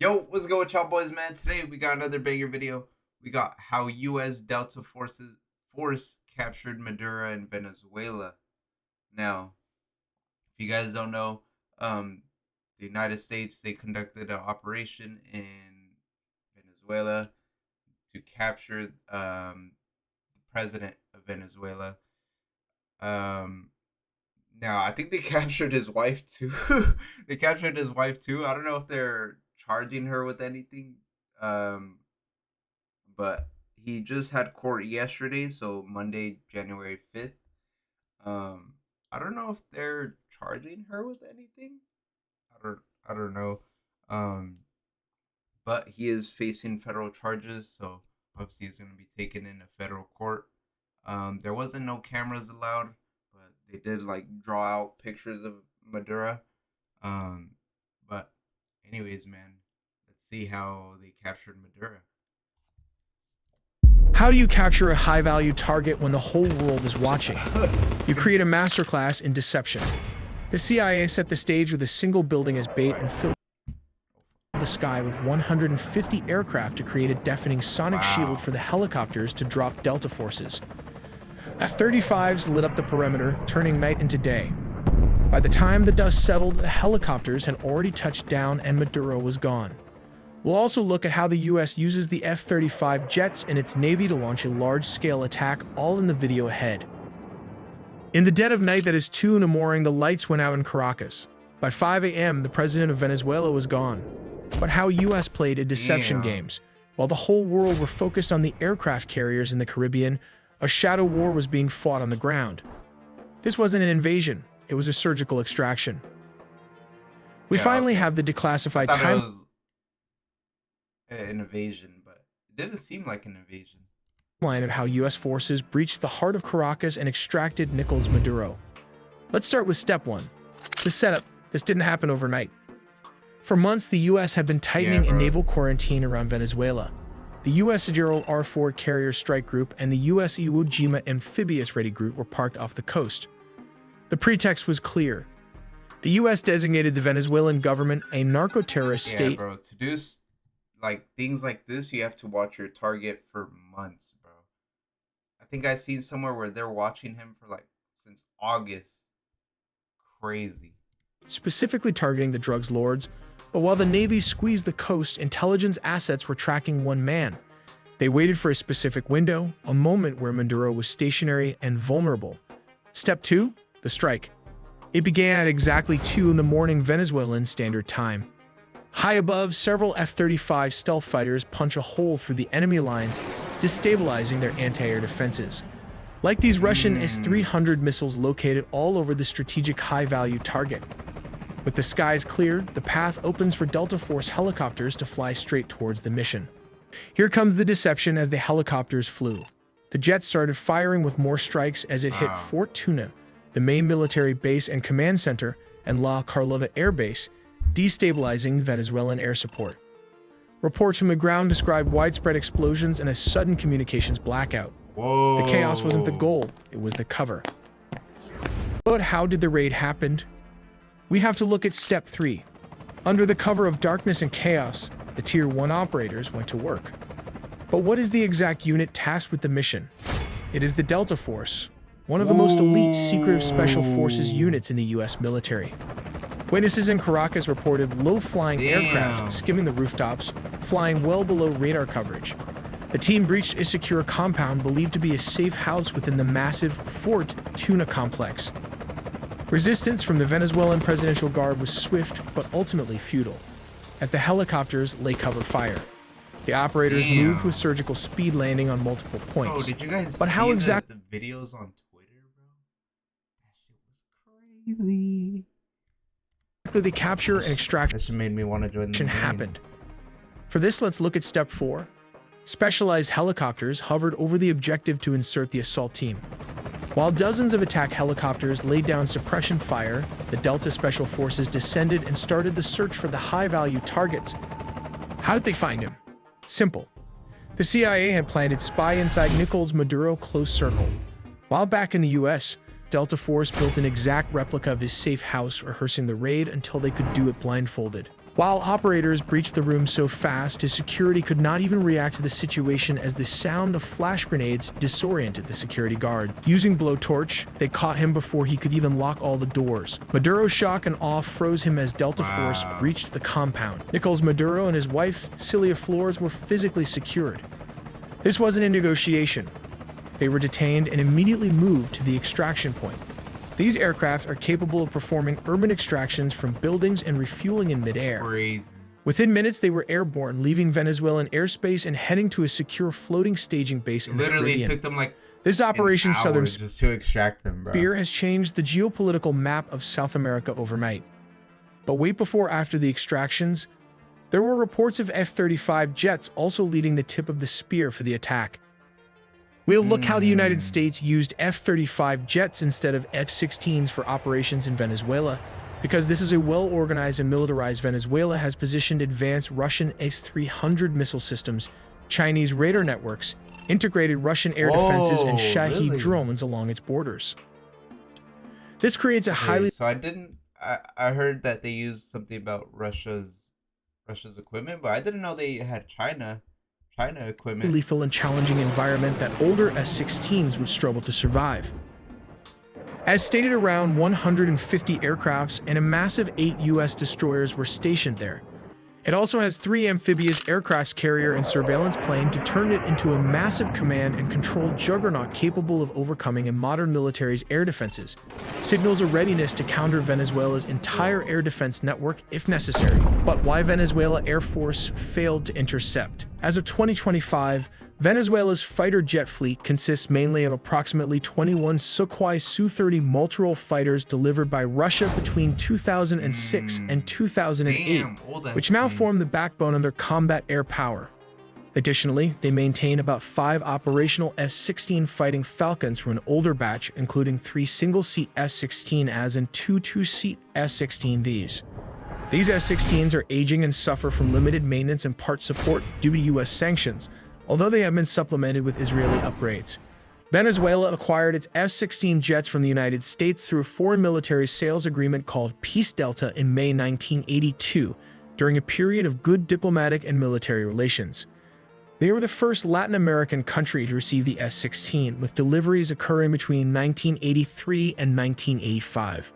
Yo, what's going with y'all boys, man? Today we got another banger video. We got how U.S. Delta force captured Maduro in Venezuela. Now, if you guys don't know, the United States, they conducted an operation in Venezuela to capture the president of Venezuela. Now I think they captured his wife too. They captured his wife too. I don't know if they're charging her with anything. Um, but he just had court yesterday, so Monday, January 5th. I don't know if they're charging her with anything. I don't know. Um, but he is facing federal charges, so obviously he's going to be taken into federal court. There wasn't no cameras allowed, but they did like draw out pictures of Maduro. Um, but anyways, man, let's see how they captured Maduro. How do you capture a high-value target when the whole world is watching? You create a masterclass in deception. The CIA set the stage with a single building as bait and filled the sky with 150 aircraft to create a deafening sonic shield for the helicopters to drop Delta forces. F-35s lit up the perimeter, turning night into day. By the time the dust settled, the helicopters had already touched down and Maduro was gone. We'll also look at how the US uses the F-35 jets and its Navy to launch a large-scale attack, all in the video ahead. In the dead of night that is 2 in the morning, the lights went out in Caracas. By 5 a.m., the president of Venezuela was gone. But how US played a deception games. While the whole world were focused on the aircraft carriers in the Caribbean, a shadow war was being fought on the ground. This wasn't an invasion, it was a surgical extraction. We finally have the declassified timeline an invasion, but it didn't seem like an invasion. Of how U.S. forces breached the heart of Caracas and extracted Nicolás Maduro. Let's start with step 1. The setup. This didn't happen overnight. For months, the U.S. had been tightening a naval quarantine around Venezuela. The U.S. Gerald R. Ford Carrier Strike Group and the U.S. Iwo Jima Amphibious Ready Group were parked off the coast. The pretext was clear. The U.S. designated the Venezuelan government a narco-terrorist state. Bro, to do like things like this, you have to watch your target for months, bro. I think I seen somewhere where they're watching him for like since August. Crazy. Specifically targeting the drugs lords, but while the Navy squeezed the coast, intelligence assets were tracking one man. They waited for a specific window, a moment where Maduro was stationary and vulnerable. Step 2, the strike. It began at exactly 2 in the morning Venezuelan Standard Time. High above, several F-35 stealth fighters punch a hole through the enemy lines, destabilizing their anti-air defenses. Like these Russian S-300 missiles located all over the strategic high-value target. With the skies cleared, the path opens for Delta Force helicopters to fly straight towards the mission. Here comes the deception as the helicopters flew. The jets started firing with more strikes as it hit Fort Tuna, the main military base and command center, and La Carlota Air Base, destabilizing Venezuelan air support. Reports from the ground described widespread explosions and a sudden communications blackout. Whoa. The chaos wasn't the goal, it was the cover. But how did the raid happen? We have to look at step 3. Under the cover of darkness and chaos, the Tier 1 operators went to work. But what is the exact unit tasked with the mission? It is the Delta Force, one of the most elite secretive special forces units in the US military. Witnesses in Caracas reported low-flying aircraft skimming the rooftops, flying well below radar coverage. The team breached a secure compound believed to be a safe house within the massive Fort Tuna complex. Resistance from the Venezuelan Presidential Guard was swift but ultimately futile, as the helicopters lay cover fire. The operators moved with surgical speed, landing on multiple points. Bro, did you guys but how exactly the videos on Twitter, bro? That shit was crazy. The capture and extraction that made me want to join the happened. For this, let's look at step 4. Specialized helicopters hovered over the objective to insert the assault team. While dozens of attack helicopters laid down suppression fire, the Delta Special Forces descended and started the search for the high-value targets. How did they find him? Simple. The CIA had planted spy inside Nicolás Maduro close circle. While back in the US, Delta Force built an exact replica of his safe house, rehearsing the raid until they could do it blindfolded. While operators breached the room so fast, his security could not even react to the situation as the sound of flash grenades disoriented the security guard. Using blowtorch, they caught him before he could even lock all the doors. Maduro's shock and awe froze him as Delta Force breached the compound. Nicolas Maduro and his wife, Celia Flores, were physically secured. This wasn't a negotiation. They were detained and immediately moved to the extraction point. These aircraft are capable of performing urban extractions from buildings and refueling in midair. Crazy. Within minutes, they were airborne, leaving Venezuelan airspace and heading to a secure floating staging base in the Caribbean. Literally took them like this Operation Southern just to extract them, bro. Spear has changed the geopolitical map of South America overnight. But wait, before after the extractions, there were reports of F-35 jets also leading the tip of the spear for the attack. We'll look how the United States used F-35 jets instead of F-16s for operations in Venezuela, because this is a well-organized and militarized Venezuela has positioned advanced Russian S-300 missile systems, Chinese radar networks, integrated Russian air defenses, and Shahed drones along its borders. This creates a highly... So I heard that they used something about Russia's equipment, but I didn't know they had China equipment. Lethal and challenging environment that older S-16s would struggle to survive. As stated, around 150 aircrafts and a massive 8 U.S. destroyers were stationed there. It also has 3 amphibious aircraft carrier and surveillance plane to turn it into a massive command and control juggernaut capable of overcoming a modern military's air defenses. Signals a readiness to counter Venezuela's entire air defense network if necessary. But why Venezuela Air Force failed to intercept? As of 2025, Venezuela's fighter jet fleet consists mainly of approximately 21 Sukhoi Su-30 multirole fighters delivered by Russia between 2006 and 2008, which now form the backbone of their combat air power. Additionally, they maintain about 5 operational F-16 Fighting Falcons from an older batch, including 3 single-seat S-16As and 2 two-seat S-16Vs. These S-16s are aging and suffer from limited maintenance and part support due to U.S. sanctions, although they have been supplemented with Israeli upgrades. Venezuela acquired its F-16 jets from the United States through a foreign military sales agreement called Peace Delta in May 1982, during a period of good diplomatic and military relations. They were the first Latin American country to receive the S-16, with deliveries occurring between 1983 and 1985.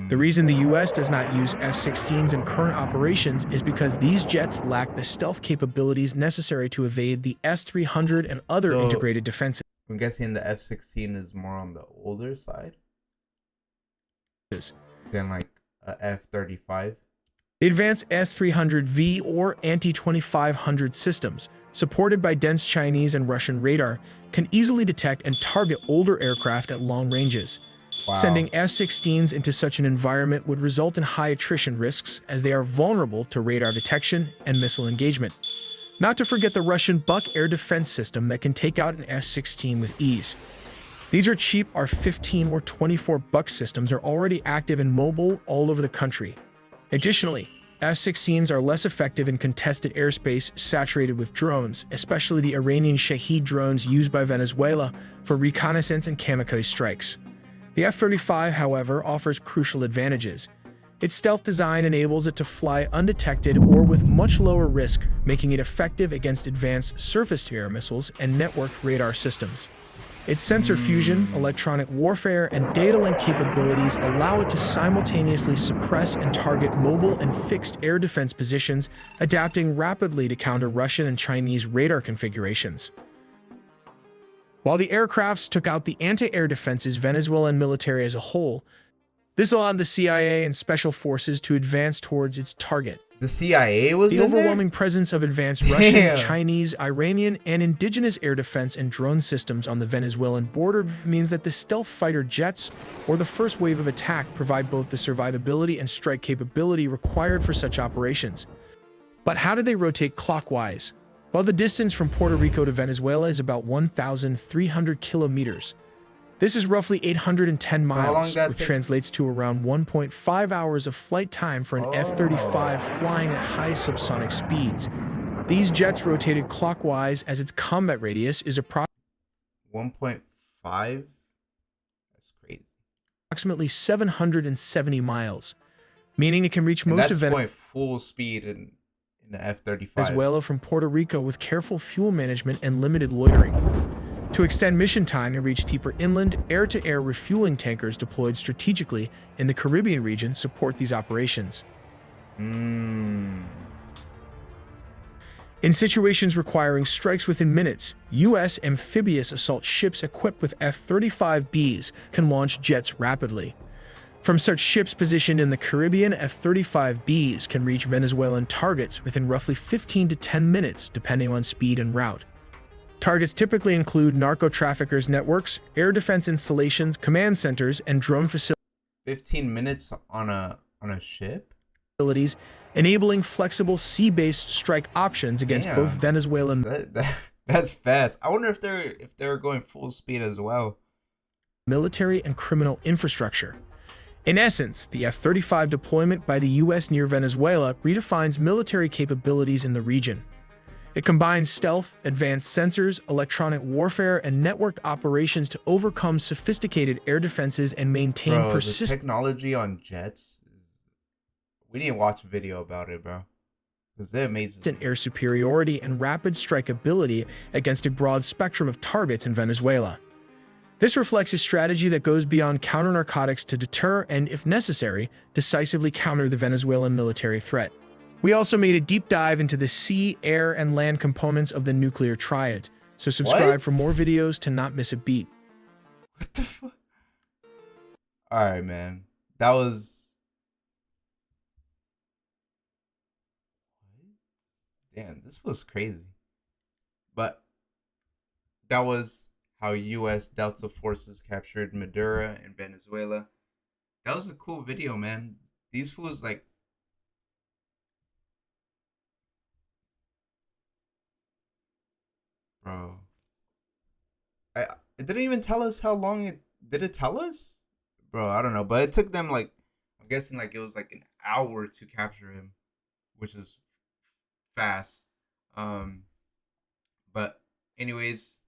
The reason the U.S. does not use F-16s in current operations is because these jets lack the stealth capabilities necessary to evade the S-300 and other integrated defenses. I'm guessing the F-16 is more on the older side than like a F-35. The advanced S-300V or Anti-2500 systems, supported by dense Chinese and Russian radar, can easily detect and target older aircraft at long ranges. Wow. Sending F-16s into such an environment would result in high attrition risks, as they are vulnerable to radar detection and missile engagement. Not to forget the Russian Buk air defense system that can take out an S-16 with ease. These are cheap R-15 or 24 Buk systems are already active and mobile all over the country. Additionally, S-16s are less effective in contested airspace saturated with drones, especially the Iranian Shahed drones used by Venezuela for reconnaissance and kamikaze strikes. The F-35, however, offers crucial advantages. Its stealth design enables it to fly undetected or with much lower risk, making it effective against advanced surface-to-air missiles and networked radar systems. Its sensor fusion, electronic warfare, and data link capabilities allow it to simultaneously suppress and target mobile and fixed air defense positions, adapting rapidly to counter Russian and Chinese radar configurations. While the aircrafts took out the anti-air defenses Venezuelan military as a whole, this allowed the CIA and special forces to advance towards its target. The CIA was The overwhelming presence of advanced Russian, Chinese, Iranian, and indigenous air defense and drone systems on the Venezuelan border means that the stealth fighter jets, or the first wave of attack, provide both the survivability and strike capability required for such operations. But how do they rotate clockwise? Well, the distance from Puerto Rico to Venezuela is about 1,300 kilometers. This is roughly 810 miles, which translates to around 1.5 hours of flight time for an F-35 flying at high subsonic speeds. These jets rotated clockwise as its combat radius is 1.5? That's crazy. Approximately 770 miles, meaning it can reach most of Venezuela. full speed in the F-35. Venezuela from Puerto Rico with careful fuel management and limited loitering. To extend mission time and reach deeper inland, air-to-air refueling tankers deployed strategically in the Caribbean region support these operations. Mm. In situations requiring strikes within minutes, U.S. amphibious assault ships equipped with F-35Bs can launch jets rapidly. From such ships positioned in the Caribbean, F-35Bs can reach Venezuelan targets within roughly 15 to 10 minutes, depending on speed and route. Targets typically include narco-traffickers' networks, air defense installations, command centers, and drone 15 minutes on a ship? facilities, enabling flexible sea-based strike options against both Damn. Venezuelan That's fast. I wonder if they're going full speed as well. military and criminal infrastructure. In essence, the F-35 deployment by the U.S. near Venezuela redefines military capabilities in the region. It combines stealth, advanced sensors, electronic warfare, and networked operations to overcome sophisticated air defenses and maintain Bro, the persistent technology on jets. We need to watch a video about it, bro. Because it amazes me. air superiority and rapid strikeability against a broad spectrum of targets in Venezuela. This reflects a strategy that goes beyond counter-narcotics to deter and, if necessary, decisively counter the Venezuelan military threat. We also made a deep dive into the sea, air, and land components of the nuclear triad, so subscribe What? for more videos to not miss a beat. What the fuck? Alright, man. That was... Damn, this was crazy. But that was how U.S. Delta forces captured Maduro in Venezuela. That was a cool video, man. These fools, like... Bro. It didn't even tell us how long it... Did it tell us? Bro, I don't know. But it took them, like... I'm guessing, like, it was, like, an hour to capture him. Which is fast. But anyways,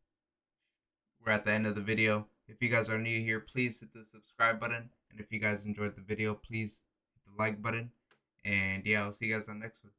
we're at the end of the video. If you guys are new here, please hit the subscribe button. And if you guys enjoyed the video, please hit the like button. And yeah, I'll see you guys on the next one.